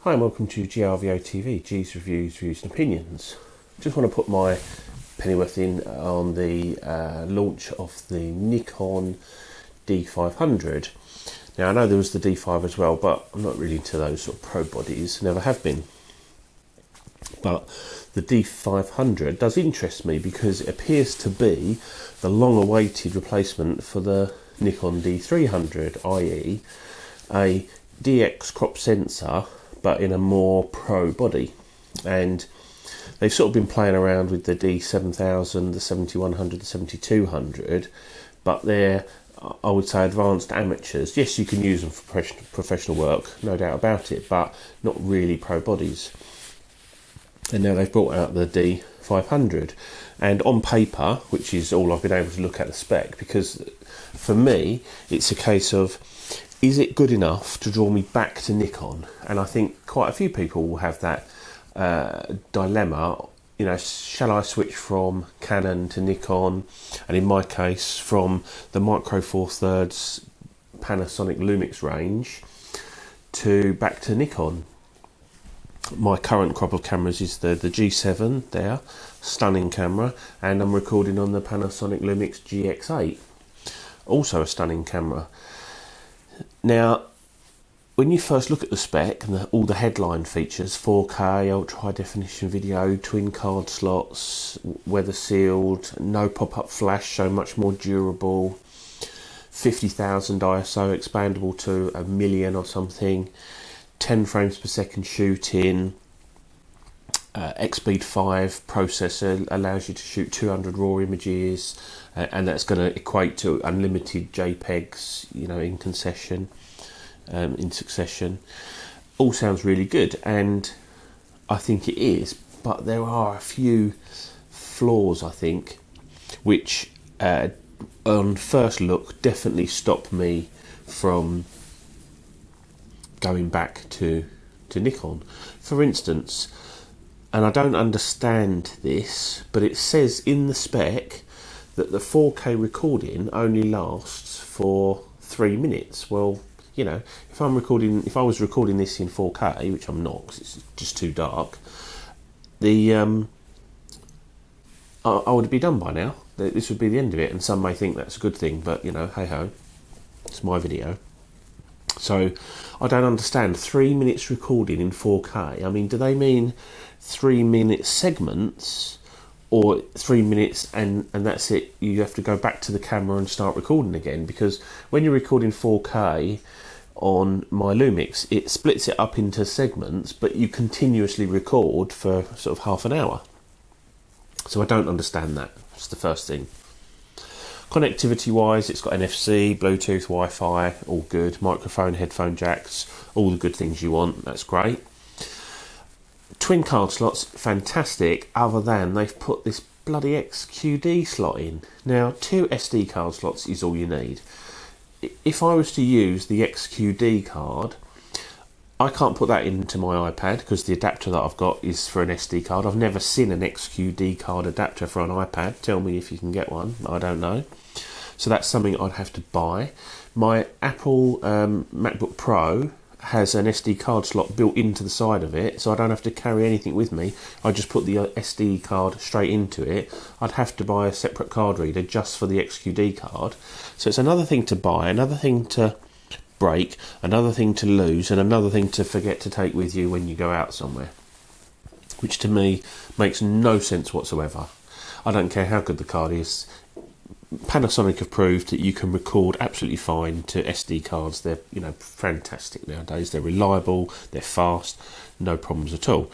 Hi and welcome to GRVO TV, G's Reviews, Views and Opinions. Just want to put my pennyworth in on the launch of the Nikon D500. Now I know there was the D5 as well, but I'm not really into those sort of pro bodies, never have been. But the D500 does interest me because it appears to be the long-awaited replacement for the Nikon D300, i.e. a DX crop sensor but in a more pro body. And they've sort of been playing around with the D7000, the 7100, the 7200, but they're, I would say, advanced amateurs. Yes, you can use them for professional work, no doubt about it, but not really pro bodies. And now they've brought out the D500, and on paper, which is all I've been able to look at the spec, because for me it's a case of, is it good enough to draw me back to Nikon? And I think quite a few people will have that dilemma. You know, shall I switch from Canon to Nikon? And in my case, from the Micro Four Thirds Panasonic Lumix range to back to Nikon. My current crop of cameras is the G7 there, stunning camera, and I'm recording on the Panasonic Lumix GX8, also a stunning camera. Now, when you first look at the spec and all the headline features, 4K, ultra high definition video, twin card slots, weather sealed, no pop-up flash, so much more durable, 50,000 ISO, expandable to 1,000,000 or something, 10 frames per second shooting, X-Speed 5 processor allows you to shoot 200 raw images, and that's going to equate to unlimited JPEGs, you know, in succession. All sounds really good, and I think it is, but there are a few flaws, I think, which on first look definitely stop me from going back to Nikon. For instance, and I don't understand this, but it says in the spec that the 4K recording only lasts for 3 minutes. Well, you know, if I was recording this in 4K, which I'm not because it's just too dark, I would be done by now. This would be the end of it, and some may think that's a good thing, but you know, hey ho, it's my video. So I don't understand 3 minutes recording in 4K. I mean, do they mean 3 minute segments, or 3 minutes and that's it? You have to go back to the camera and start recording again? Because when you're recording 4K on my Lumix, it splits it up into segments, but you continuously record for sort of half an hour. So I don't understand that. That's the first thing. Connectivity wise, it's got NFC, Bluetooth, Wi-Fi, all good. Microphone, headphone jacks, all the good things you want. That's great. Twin card slots, fantastic, other than they've put this bloody XQD slot in. Now, 2 SD card slots is all you need. If I was to use the XQD card, I can't put that into my iPad because the adapter that I've got is for an SD card. I've never seen an XQD card adapter for an iPad. Tell me if you can get one. I don't know. So that's something I'd have to buy. My Apple MacBook Pro has an SD card slot built into the side of it, so I don't have to carry anything with me. I just put the SD card straight into it. I'd have to buy a separate card reader just for the XQD card. So it's another thing to buy, another thing to break, another thing to lose, and another thing to forget to take with you when you go out somewhere, which to me makes no sense whatsoever. I don't care how good the card is. Panasonic have proved that you can record absolutely fine to SD cards. They're, you know, fantastic nowadays. They're reliable, they're fast, no problems at all.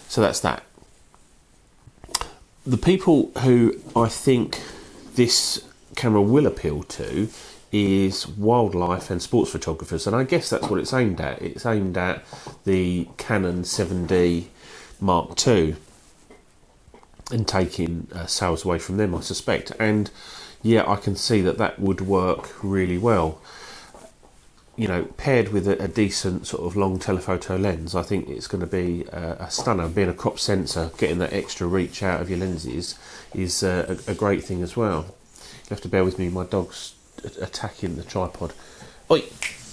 So that's that. The people who I think this camera will appeal to is wildlife and sports photographers, and I guess that's what it's aimed at. It's aimed at the Canon 7D Mark II and taking sales away from them, I suspect. And yeah, I can see that would work really well. You know, paired with a decent sort of long telephoto lens, I think it's going to be a stunner. Being a crop sensor, getting that extra reach out of your lenses is a great thing as well. You have to bear with me, my dog's attacking the tripod. Oi,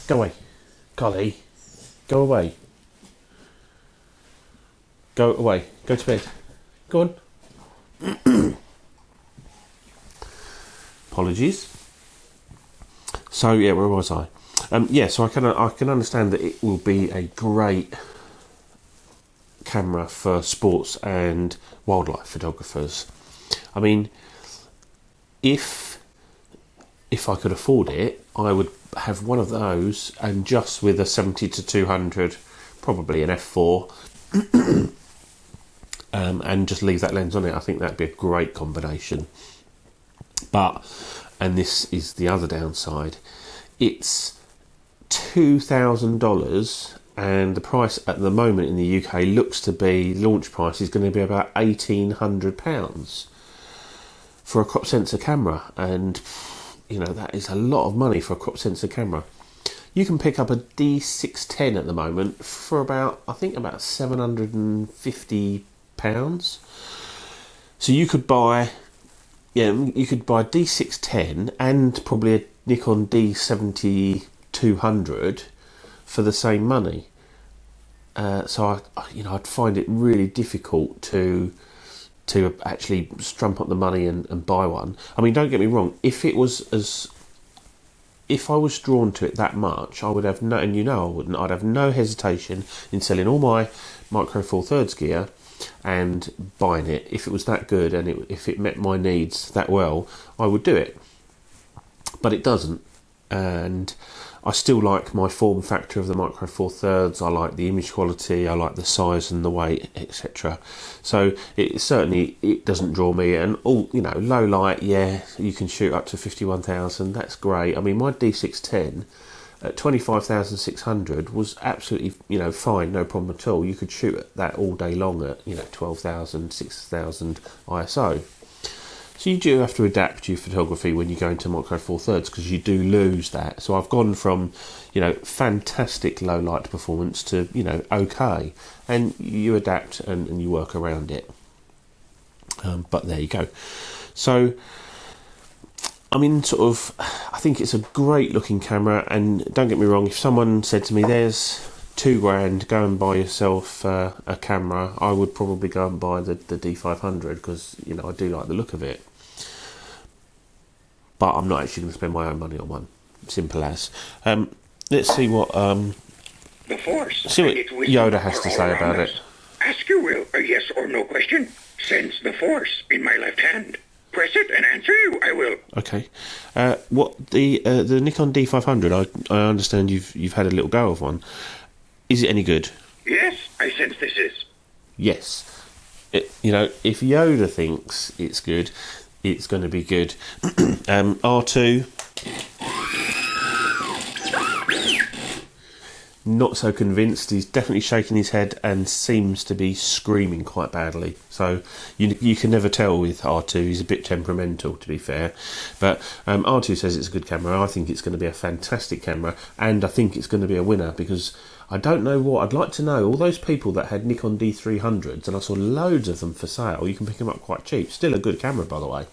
go away. Golly, go away. Go away. Go to bed. Go on. Apologies. So yeah, where was I? Yeah, so I can understand that it will be a great camera for sports and wildlife photographers. I mean, if I could afford it, I would have one of those, and just with a 70-200, probably an f4, and just leave that lens on it. I think that'd be a great combination. But, and this is the other downside, it's $2,000, and the price at the moment in the UK looks to be, launch price is going to be about £1,800 for a crop sensor camera, and you know, that is a lot of money for a crop sensor camera. You can pick up a D610 at the moment for about, I think about £750. So you could buy, you could buy a D610 and probably a Nikon D200 for the same money. So I'd find it really difficult to actually strump up the money and buy one. I mean, don't get me wrong. If I was drawn to it that much, I would have no, and I wouldn't. I'd have no hesitation in selling all my Micro Four Thirds gear and buying it. If it was that good and if it met my needs that well, I would do it. But it doesn't, and I still like my form factor of the Micro Four Thirds. I like the image quality. I like the size and the weight, etc. So it doesn't draw me. And all low light, yeah, you can shoot up to 51,000. That's great. I mean, my D610 at 25,600 was absolutely fine, no problem at all. You could shoot at that all day long at 12,000, 6,000 ISO. So you do have to adapt your photography when you go into Micro Four Thirds, because you do lose that. So I've gone from, fantastic low light performance to, okay, and you adapt and you work around it. But there you go. So, I mean, I think it's a great looking camera, and don't get me wrong, if someone said to me, there's £2,000, go and buy yourself a camera, I would probably go and buy the D500, because, I do like the look of it. But I'm not actually going to spend my own money on one. Simple as. Let's see what the Force. See what Yoda has to say about it. Ask your will a yes or no question. Sense the Force in my left hand. Press it and answer you. I will. Okay. What the Nikon D500? I understand you've had a little go of one. Is it any good? Yes, I sense this is. Yes. If Yoda thinks it's good, it's going to be good. R2, not so convinced. He's definitely shaking his head and seems to be screaming quite badly. So you can never tell with R2. He's a bit temperamental, to be fair. But R2 says it's a good camera. I think it's going to be a fantastic camera, and I think it's going to be a winner, because I don't know what. I'd like to know, all those people that had Nikon D300s, and I saw loads of them for sale. You can pick them up quite cheap. Still a good camera, by the way.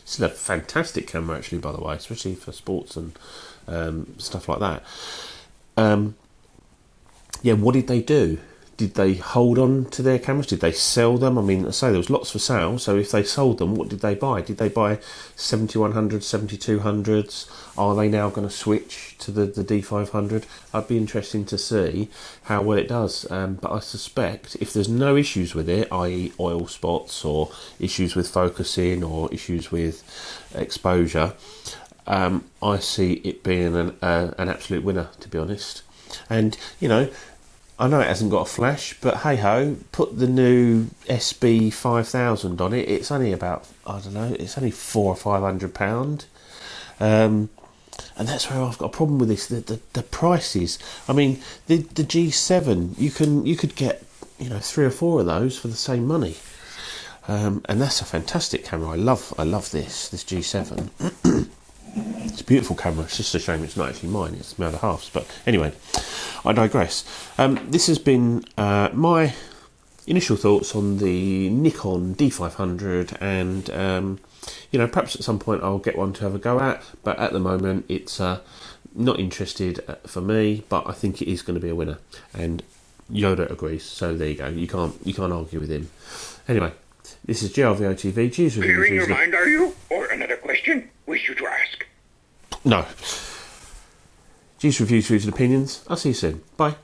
Still a fantastic camera, actually, by the way, especially for sports and stuff like that. What did they do? Did they hold on to their cameras? Did they sell them? I mean, I say there was lots for sale, so if they sold them, what did they buy? Did they buy 7100s, 7200s? Are they now going to switch to the D500? I'd be interested to see how well it does, but I suspect if there's no issues with it, i.e. oil spots or issues with focusing or issues with exposure, I see it being an absolute winner, to be honest. And, I know it hasn't got a flash, but hey ho, put the new SB 5000 on it. It's only about, I don't know, it's only £400 or £500. And that's where I've got a problem with this. The prices. I mean, the G7, you could get 3 or 4 of those for the same money. And that's a fantastic camera. I love this G7. It's a beautiful camera. It's just a shame it's not actually mine. It's my other half's. But anyway, I digress. This has been my initial thoughts on the Nikon D500, and perhaps at some point I'll get one to have a go at. But at the moment, it's not interested for me. But I think it is going to be a winner. And Yoda agrees, so there you go. You can't argue with him. Anyway, this is GRVOTV. Cheers, Clearing your mind, are you? Or another question? Wish you to ask? No. G's reviews, and opinions. I'll see you soon. Bye.